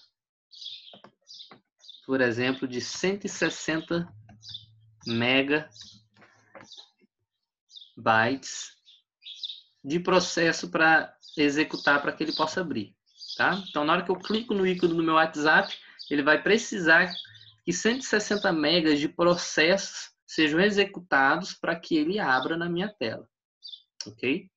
por exemplo, de 160 megabytes de processo para executar para que ele possa abrir. Tá? Então, na hora que eu clico no ícone do meu WhatsApp, ele vai precisar que 160 megas de processos sejam executados para que ele abra na minha tela. Ok?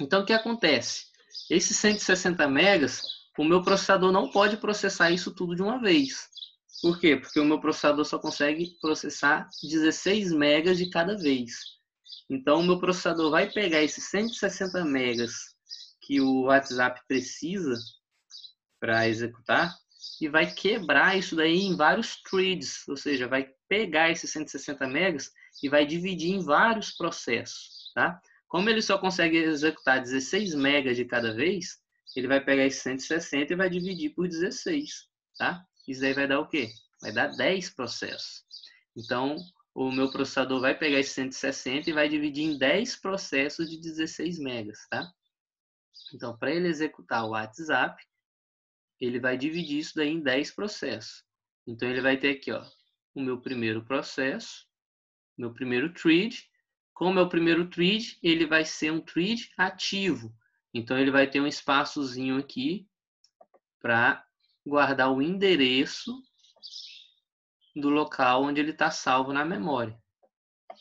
Então, o que acontece? Esses 160 megas, o meu processador não pode processar isso tudo de uma vez. Por quê? Porque o meu processador só consegue processar 16 megas de cada vez. Então, o meu processador vai pegar esses 160 megas que o WhatsApp precisa para executar e vai quebrar isso daí em vários threads, ou seja, vai pegar esses 160 megas e vai dividir em vários processos, tá? Como ele só consegue executar 16 megas de cada vez, ele vai pegar esses 160 e vai dividir por 16, tá? Isso aí vai dar o quê? Vai dar 10 processos. Então, o meu processador vai pegar esses 160 e vai dividir em 10 processos de 16 megas, tá? Então, para ele executar o WhatsApp, ele vai dividir isso daí em 10 processos. Então, ele vai ter aqui, ó, o meu primeiro processo, meu primeiro thread. Como é o primeiro thread, ele vai ser um thread ativo. Então, ele vai ter um espaçozinho aqui para guardar o endereço do local onde ele está salvo na memória,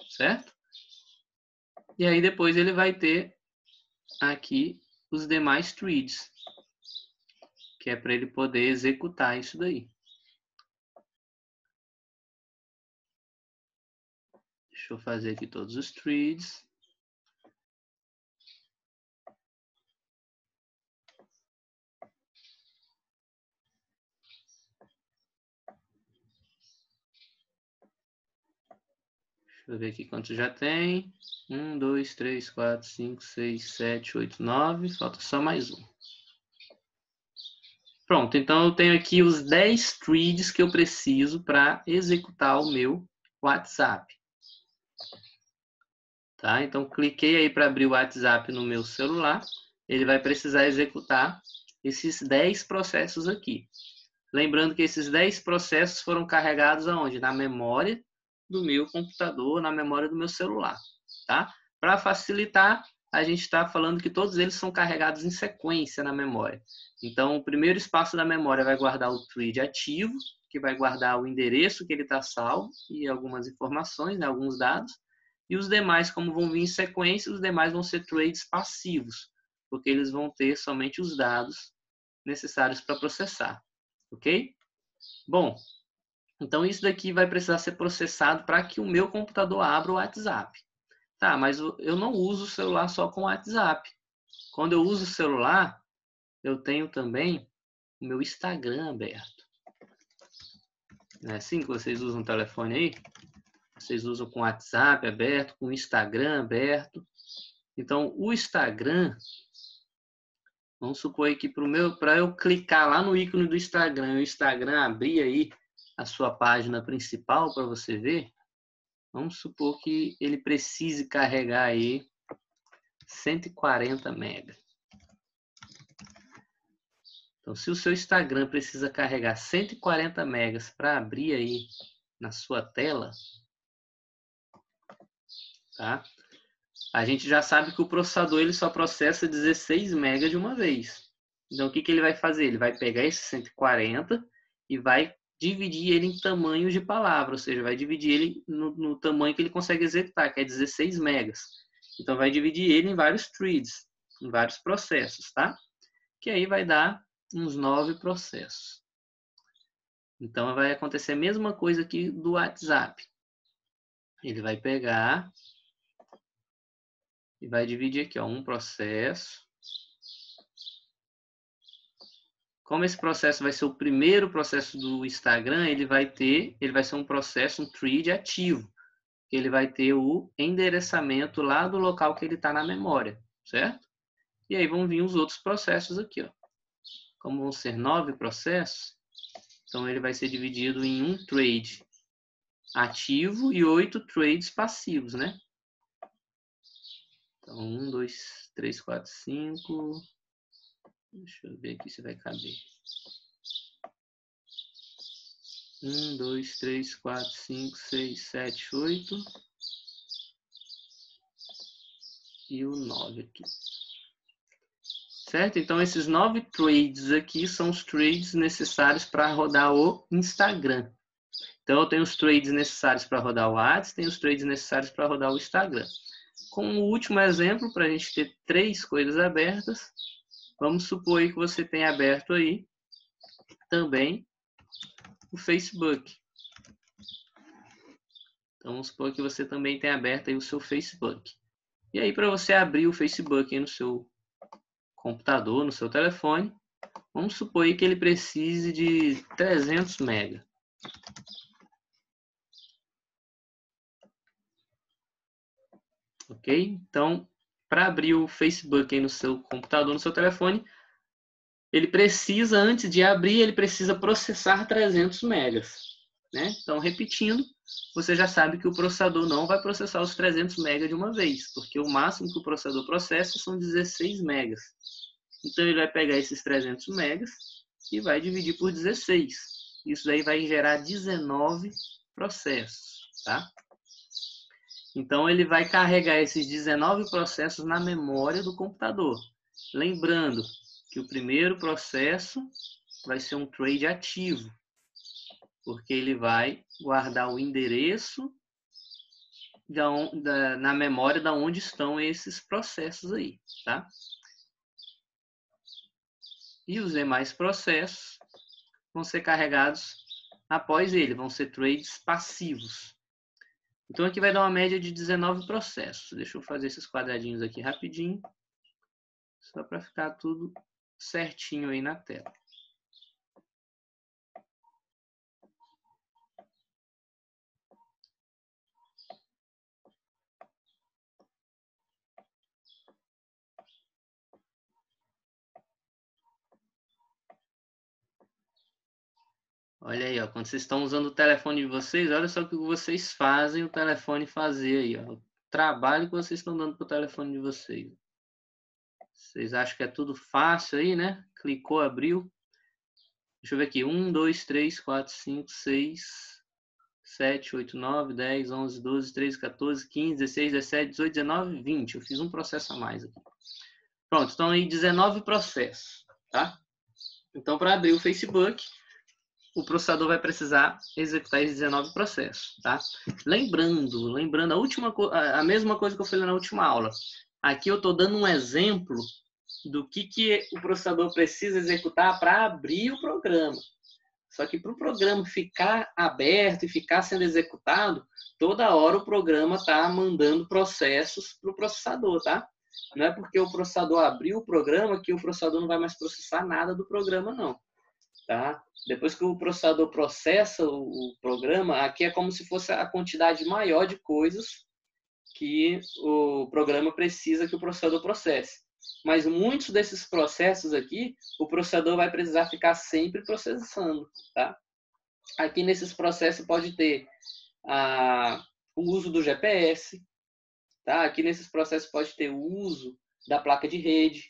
certo? E aí, depois ele vai ter aqui os demais threads, que é para ele poder executar isso daí. Deixa eu fazer aqui todos os threads. Deixa eu ver aqui quantos já tem. 1, 2, 3, 4, 5, 6, 7, 8, 9. Falta só mais um. Pronto, então eu tenho aqui os 10 threads que eu preciso para executar o meu WhatsApp. Tá? Então, cliquei aí para abrir o WhatsApp no meu celular. Ele vai precisar executar esses 10 processos aqui. Lembrando que esses 10 processos foram carregados aonde? Na memória do meu computador, na memória do meu celular. Tá? Para facilitar, a gente está falando que todos eles são carregados em sequência na memória. Então, o primeiro espaço da memória vai guardar o thread ativo, que vai guardar o endereço que ele está salvo e algumas informações, né, alguns dados. E os demais, como vão vir em sequência, os demais vão ser threads passivos, porque eles vão ter somente os dados necessários para processar. Ok? Bom, então isso daqui vai precisar ser processado para que o meu computador abra o WhatsApp. Tá, mas eu não uso o celular só com o WhatsApp. Quando eu uso o celular, eu tenho também o meu Instagram aberto. Não é assim que vocês usam o telefone aí? Vocês usam com o WhatsApp aberto, com o Instagram aberto. Então, o Instagram, vamos supor que para eu clicar lá no ícone do Instagram, o Instagram abrir aí a sua página principal para você ver, vamos supor que ele precise carregar aí 140 MB. Então, se o seu Instagram precisa carregar 140 megas para abrir aí na sua tela, tá? A gente já sabe que o processador ele só processa 16 megas de uma vez. Então, o que ele vai fazer? Ele vai pegar esse 140 e vai dividir ele em tamanhos de palavra, ou seja, vai dividir ele no tamanho que ele consegue executar, que é 16 megas. Então, vai dividir ele em vários threads, em vários processos, tá? Que aí vai dar uns 9 processos. Então, vai acontecer a mesma coisa aqui do WhatsApp. Ele vai pegar e vai dividir aqui, ó, um processo. Como esse processo vai ser o primeiro processo do Instagram, ele vai ser um processo, um thread ativo. Ele vai ter o endereçamento lá do local que ele está na memória, certo? E aí vão vir os outros processos aqui, ó. Como vão ser 9 processos, então ele vai ser dividido em um thread ativo e 8 trades passivos, né? Então, 1, 2, 3, 4, 5. Deixa eu ver aqui se vai caber. 1, 2, 3, 4, 5, 6, 7, 8. E o 9 aqui. Certo? Então, esses 9 trades aqui são os trades necessários para rodar o Instagram. Então, eu tenho os trades necessários para rodar o Ads, tenho os trades necessários para rodar o Instagram. Com o último exemplo, para a gente ter 3 coisas abertas, vamos supor que você tenha aberto aí também o Facebook. Então, vamos supor que você também tenha aberto aí o seu Facebook. E aí, para você abrir o Facebook aí no seu computador, no seu telefone, vamos supor aí que ele precise de 300 MB. Ok? Então, para abrir o Facebook aí no seu computador, no seu telefone, ele precisa, antes de abrir, ele precisa processar 300 megas. Né? Então, repetindo, você já sabe que o processador não vai processar os 300 megas de uma vez, porque o máximo que o processador processa são 16 megas. Então, ele vai pegar esses 300 megas e vai dividir por 16. Isso daí vai gerar 19 processos, tá? Então, ele vai carregar esses 19 processos na memória do computador. Lembrando que o primeiro processo vai ser um trade ativo, porque ele vai guardar o endereço na memória da onde estão esses processos aí, tá? E os demais processos vão ser carregados após ele, vão ser trades passivos. Então, aqui vai dar uma média de 19 processos. Deixa eu fazer esses quadradinhos aqui rapidinho, só para ficar tudo certinho aí na tela. Olha aí, ó, quando vocês estão usando o telefone de vocês, olha só o que vocês fazem o telefone fazer aí, ó. O trabalho que vocês estão dando para o telefone de vocês. Vocês acham que é tudo fácil aí, né? Clicou, abriu. Deixa eu ver aqui. 1, 2, 3, 4, 5, 6, 7, 8, 9, 10, 11, 12, 13, 14, 15, 16, 17, 18, 19, 20. Eu fiz um processo a mais aqui. Pronto, estão aí 19 processos, tá? Então, para abrir o Facebook, o processador vai precisar executar esses 19 processos, tá? Lembrando a mesma coisa que eu falei na última aula. Aqui eu estou dando um exemplo do que o processador precisa executar para abrir o programa. Só que para o programa ficar aberto e ficar sendo executado, toda hora o programa está mandando processos para o processador, tá? Não é porque o processador abriu o programa que o processador não vai mais processar nada do programa, não. Tá? Depois que o processador processa o programa, aqui é como se fosse a quantidade maior de coisas que o programa precisa que o processador processe. Mas muitos desses processos aqui, o processador vai precisar ficar sempre processando. Tá? Aqui nesses processos pode ter o uso do GPS. Tá? Aqui nesses processos pode ter o uso da placa de rede.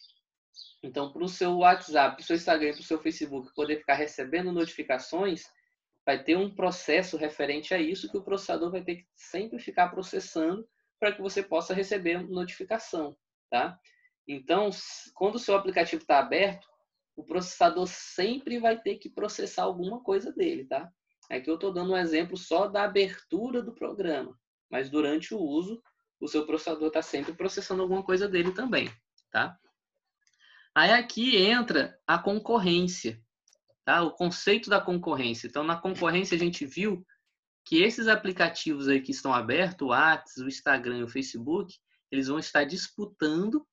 Então, para o seu WhatsApp, para o seu Instagram, para o seu Facebook poder ficar recebendo notificações, vai ter um processo referente a isso que o processador vai ter que sempre ficar processando para que você possa receber notificação, tá? Então, quando o seu aplicativo está aberto, o processador sempre vai ter que processar alguma coisa dele, tá? Aqui eu estou dando um exemplo só da abertura do programa, mas durante o uso, o seu processador está sempre processando alguma coisa dele também, tá? Aí aqui entra a concorrência. tá? O conceito da concorrência. Então, na concorrência, a gente viu que esses aplicativos aí que estão abertos, o WhatsApp, o Instagram e o Facebook, eles vão estar disputando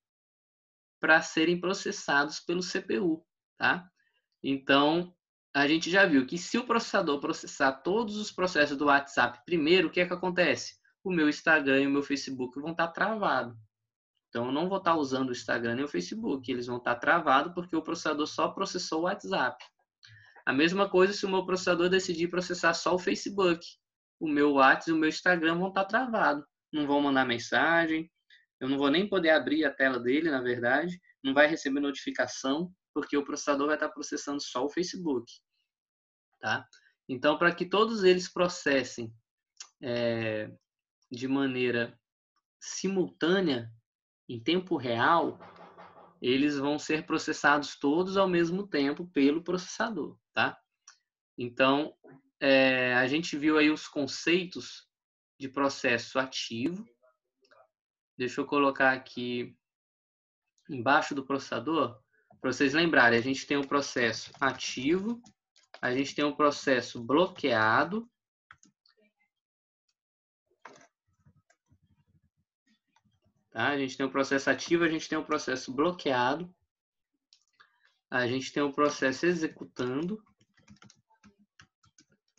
para serem processados pelo CPU, tá? Então, a gente já viu que se o processador processar todos os processos do WhatsApp primeiro, o que é que acontece? O meu Instagram e o meu Facebook vão estar travados. Então, eu não vou estar usando o Instagram nem o Facebook, eles vão estar travados porque o processador só processou o WhatsApp. A mesma coisa se o meu processador decidir processar só o Facebook. O meu WhatsApp e o meu Instagram vão estar travados. Não vão mandar mensagem, eu não vou nem poder abrir a tela dele, na verdade, não vai receber notificação, porque o processador vai estar processando só o Facebook. Tá? Então, para que todos eles processem de maneira simultânea, em tempo real, eles vão ser processados todos ao mesmo tempo pelo processador. Tá? Então, a gente viu aí os conceitos de processo ativo. Deixa eu colocar aqui embaixo do processador, para vocês lembrarem, a gente tem o processo ativo, a gente tem o processo bloqueado, tá? A gente tem o processo ativo, a gente tem o processo bloqueado, a gente tem o processo executando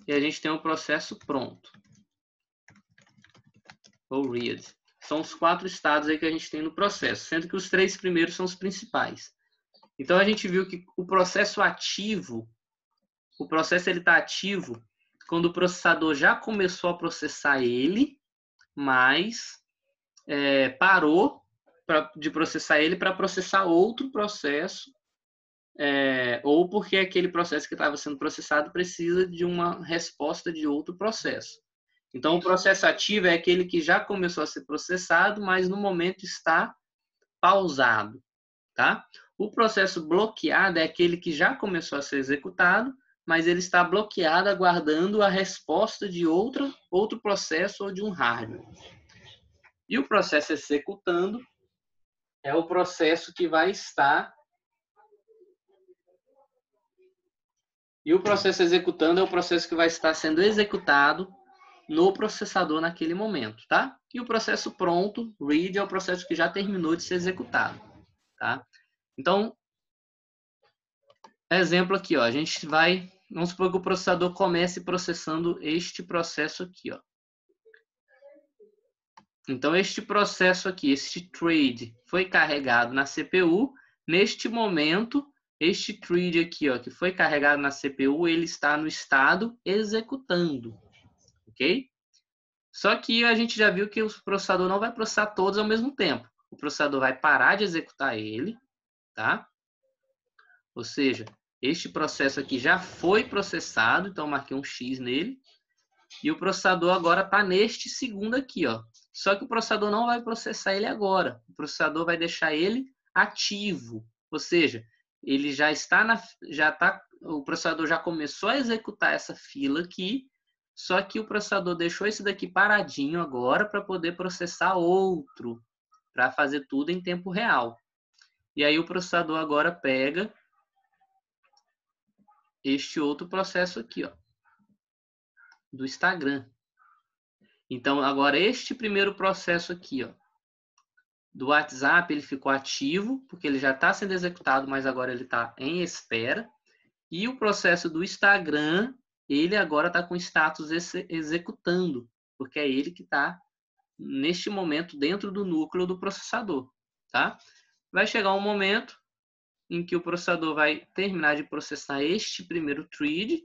e a gente tem o processo pronto, ou ready. São os 4 estados aí que a gente tem no processo, sendo que os 3 primeiros são os principais. Então, a gente viu que o processo ativo, o processo está ativo quando o processador já começou a processar ele, mas parou de processar ele para processar outro processo, ou porque aquele processo que estava sendo processado precisa de uma resposta de outro processo. Então, o processo ativo é aquele que já começou a ser processado, mas no momento está pausado. Tá? O processo bloqueado é aquele que já começou a ser executado, mas ele está bloqueado aguardando a resposta de outro processo ou de um hardware. E o processo executando é o processo que vai estar... E o processo executando é o processo que vai estar sendo executado no processador naquele momento, tá? E o processo pronto, read, é o processo que já terminou de ser executado, tá? Então, exemplo aqui, ó, a gente vai... Vamos supor que o processador comece processando este processo aqui, ó. Então, este processo aqui, este thread, foi carregado na CPU. Neste momento, este thread aqui, ó, que foi carregado na CPU, ele está no estado executando, ok? Só que a gente já viu que o processador não vai processar todos ao mesmo tempo. O processador vai parar de executar ele, tá? Ou seja, este processo aqui já foi processado, então eu marquei um X nele. E o processador agora está neste segundo aqui, ó. Só que o processador não vai processar ele agora. O processador vai deixar ele ativo. Ou seja, ele já está o processador já começou a executar essa fila aqui, só que o processador deixou esse daqui paradinho agora para poder processar outro, para fazer tudo em tempo real. E aí o processador agora pega este outro processo aqui, ó, do Instagram. Então, agora este primeiro processo aqui, ó, do WhatsApp, ele ficou ativo, porque ele já está sendo executado, mas agora ele está em espera. E o processo do Instagram, ele agora está com status executando, porque é ele que está, neste momento, dentro do núcleo do processador. Tá? Vai chegar um momento em que o processador vai terminar de processar este primeiro thread,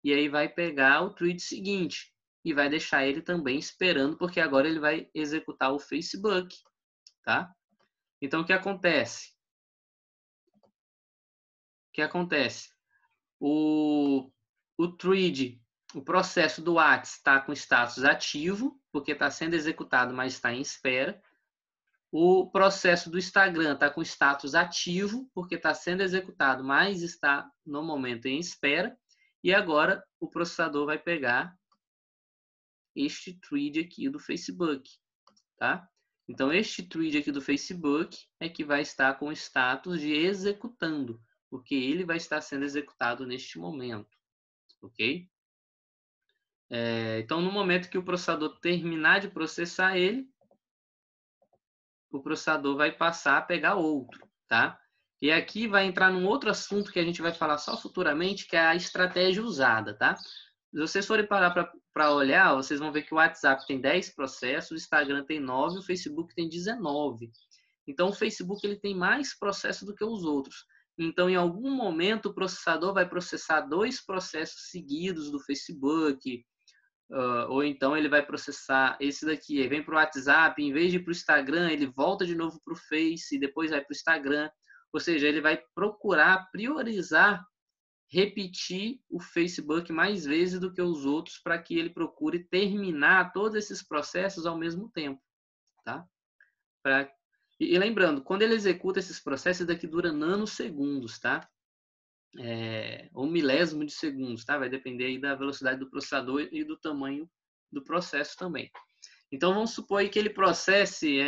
e aí vai pegar o thread seguinte, e vai deixar ele também esperando, porque agora ele vai executar o Facebook. Tá? Então, o que acontece? O thread, o processo do WhatsApp está com status ativo, porque está sendo executado, mas está em espera. O processo do Instagram está com status ativo, porque está sendo executado, mas está no momento em espera. E agora o processador vai pegar este thread aqui do Facebook. Tá? Então, este thread aqui do Facebook é que vai estar com o status de executando, porque ele vai estar sendo executado neste momento, ok? Então, no momento que o processador terminar de processar ele, o processador vai passar a pegar outro, tá? E aqui vai entrar num outro assunto que a gente vai falar só futuramente, que é a estratégia usada, tá? Se vocês forem parar para olhar, vocês vão ver que o WhatsApp tem 10 processos, o Instagram tem 9, o Facebook tem 19. Então, o Facebook ele tem mais processos do que os outros. Então, em algum momento, o processador vai processar 2 processos seguidos do Facebook, ou então ele vai processar esse daqui, aí vem para o WhatsApp, em vez de ir para o Instagram, ele volta de novo para o Face e depois vai para o Instagram. Ou seja, ele vai procurar priorizar, repetir o Facebook mais vezes do que os outros para que ele procure terminar todos esses processos ao mesmo tempo, tá? E lembrando, quando ele executa esses processos, daqui dura nanosegundos, tá? Ou milésimo de segundos, tá? Vai depender aí da velocidade do processador e do tamanho do processo também. Então, vamos supor aí que ele processe,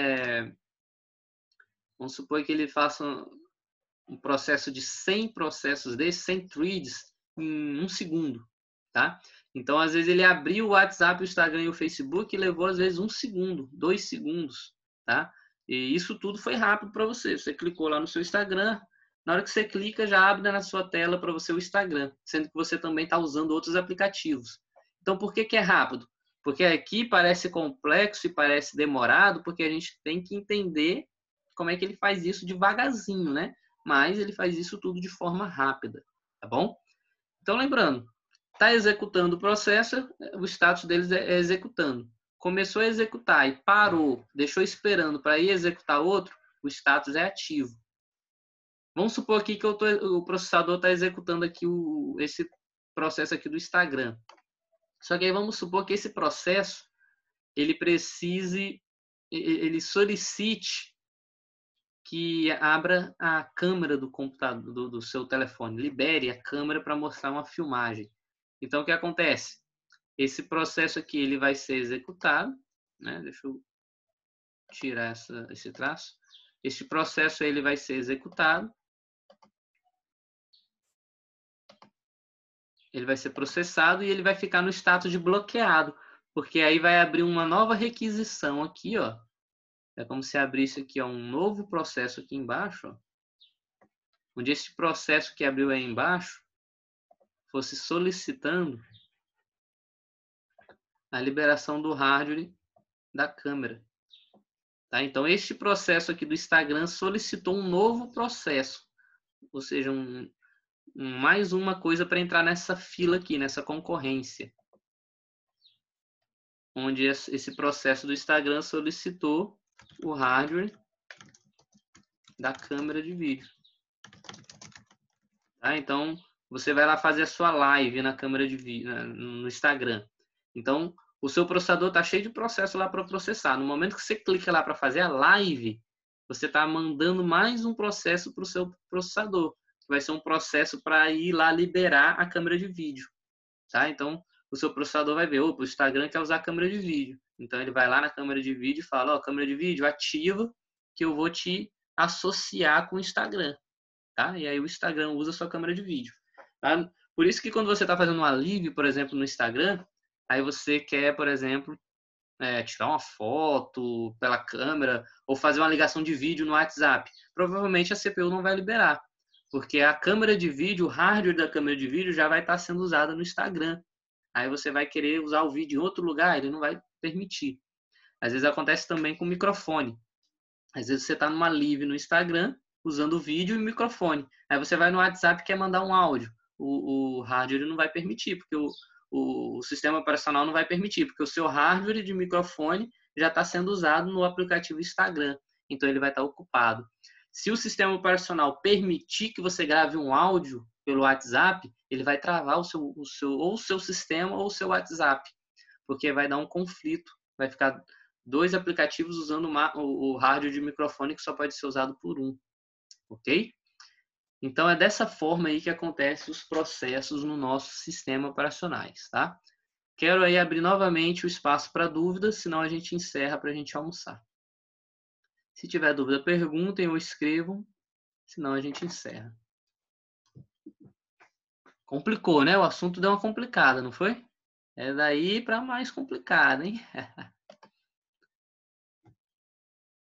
vamos supor que ele faça um processo de 100 processos desses, 100 threads, em 1 segundo, tá? Então, às vezes, ele abriu o WhatsApp, o Instagram e o Facebook e levou, às vezes, 1 segundo, 2 segundos, tá? E isso tudo foi rápido para você. Você clicou lá no seu Instagram, na hora que você clica, já abre na sua tela para você o Instagram, sendo que você também está usando outros aplicativos. Então, por que é rápido? Porque aqui parece complexo e parece demorado, porque a gente tem que entender como é que ele faz isso devagarzinho, né? Mas ele faz isso tudo de forma rápida, tá bom? Então, lembrando, está executando o processo, o status deles é executando. Começou a executar e parou, deixou esperando para ir executar outro, o status é ativo. Vamos supor aqui que o processador está executando aqui esse processo aqui do Instagram. Só que aí vamos supor que esse processo ele solicite que abra a câmera do computador, do seu telefone, libere a câmera para mostrar uma filmagem. Então, o que acontece? Esse processo aqui ele vai ser executado, né? Deixa eu tirar esse traço. Este processo ele vai ser executado, ele vai ser processado e ele vai ficar no status de bloqueado, porque aí vai abrir uma nova requisição aqui, ó. É como se abrisse aqui, ó, um novo processo aqui embaixo, ó, onde esse processo que abriu aí embaixo fosse solicitando a liberação do hardware da câmera. Tá? Então, este processo aqui do Instagram solicitou um novo processo, ou seja, mais uma coisa para entrar nessa fila aqui, nessa concorrência, onde esse processo do Instagram solicitou o hardware da câmera de vídeo. Tá? Então, você vai lá fazer a sua live na câmera de vídeo, no Instagram. Então, o seu processador está cheio de processo lá para processar. No momento que você clica lá para fazer a live, você está mandando mais um processo para o seu processador, que vai ser um processo para ir lá liberar a câmera de vídeo. Tá? Então, o seu processador vai ver, opa, o Instagram quer usar a câmera de vídeo. Então, ele vai lá na câmera de vídeo e fala, ó, câmera de vídeo, ativa que eu vou te associar com o Instagram. Tá? E aí o Instagram usa a sua câmera de vídeo. Tá? Por isso que quando você está fazendo uma live, por exemplo, no Instagram, aí você quer, por exemplo, tirar uma foto pela câmera ou fazer uma ligação de vídeo no WhatsApp. Provavelmente a CPU não vai liberar, porque a câmera de vídeo, o hardware da câmera de vídeo já vai estar sendo usada no Instagram. Aí você vai querer usar o vídeo em outro lugar, ele não vai permitir. Às vezes acontece também com o microfone. Às vezes você está numa live no Instagram, usando o vídeo e o microfone. Aí você vai no WhatsApp e quer mandar um áudio. O hardware não vai permitir, porque o sistema operacional não vai permitir, porque o seu hardware de microfone já está sendo usado no aplicativo Instagram. Então ele vai estar ocupado. Se o sistema operacional permitir que você grave um áudio pelo WhatsApp, ele vai travar ou o seu sistema ou o seu WhatsApp, porque vai dar um conflito. Vai ficar 2 aplicativos usando o hardware de microfone que só pode ser usado por um, ok? Então, é dessa forma aí que acontecem os processos no nosso sistema operacionais, tá? Quero aí abrir novamente o espaço para dúvidas, senão a gente encerra para a gente almoçar. Se tiver dúvida, perguntem ou escrevam, senão a gente encerra. Complicou, né? O assunto deu uma complicada, não foi? É daí para mais complicado, hein?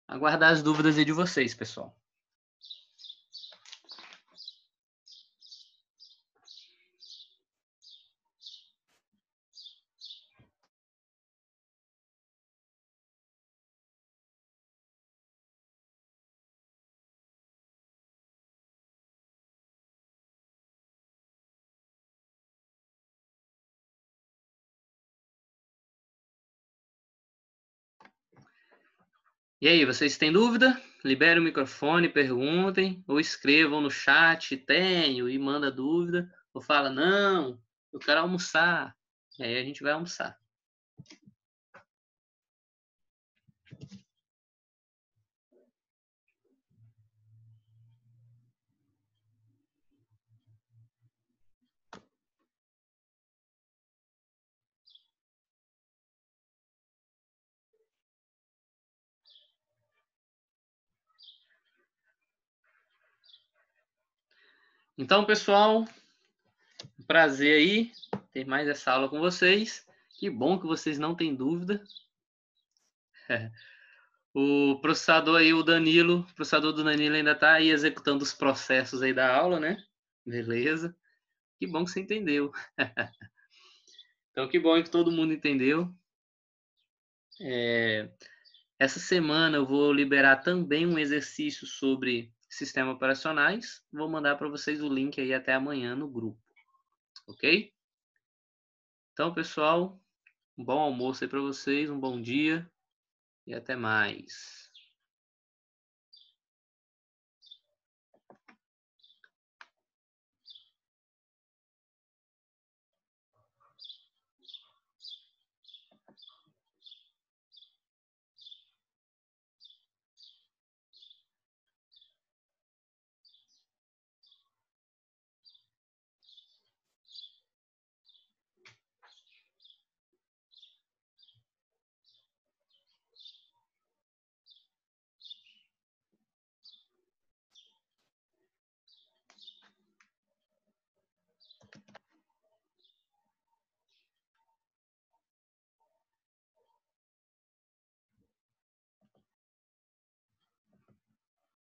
Aguardar as dúvidas aí de vocês, pessoal. E aí, vocês têm dúvida? Libere o microfone, perguntem, ou escrevam no chat, tenho, e manda dúvida, ou fala, não, eu quero almoçar. E aí a gente vai almoçar. Então, pessoal, um prazer aí ter mais essa aula com vocês. Que bom que vocês não têm dúvida. O processador aí, o processador do Danilo ainda está aí executando os processos aí da aula, né? Beleza. Que bom que você entendeu. Então, que bom que todo mundo entendeu. Essa semana eu vou liberar também um exercício sobre sistemas operacionais. Vou mandar para vocês o link aí até amanhã no grupo, ok? Então, pessoal, um bom almoço aí para vocês, um bom dia e até mais.